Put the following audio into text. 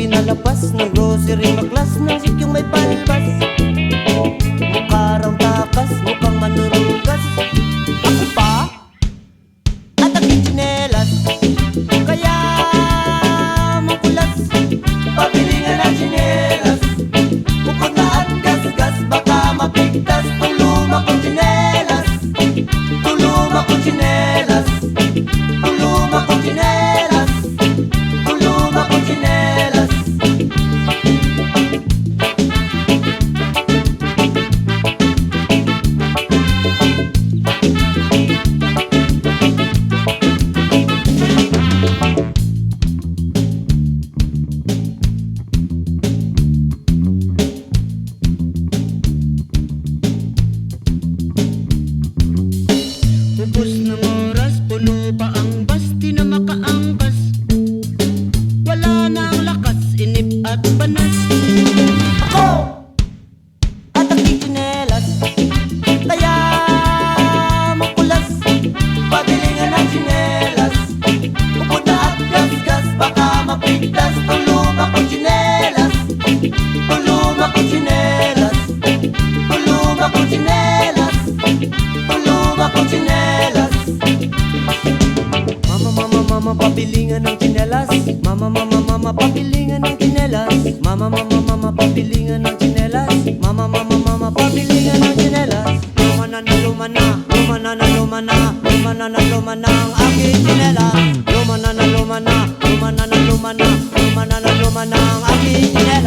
pinalapas ng grocery, maklas ng sikyong may palbas. Mukha raw takas, mukhang manurugas. Ako pa at ang tsinelas, kaya makulas. Pabili nga ng tsinelas, bukod na at gas-gas, baka mapigtas. Tuluma kong tsinelas, tuluma kong tsinelas, tuluma kong tsinelas, tuluma kong tsinelas. Ubus ng oras, puno pa ang bus, di na makaangkas. Wala na ang lakas, inip at banas. Ako at ang tsinelas, kaya makulas. Pabili nga ng tsinelas, bukod na at gas-gas, baka mapigtas. Tuluma kong tsinelas, tuluma kong tsinelas, tuluma kong tsinelas, tuluma kong tsinelas. Mama, pabili nga ng tsinelas. Mama, pabili nga ng tsinelas. Mama, pabili nga ng tsinelas. Mama, pabili nga ng tsinelas. Luma na, luma na, luma na, luma na, luma na, luma na ang aking tsinelas. Luma na, luma na, luma na, luma na, luma na, luma na ang aking tsinelas.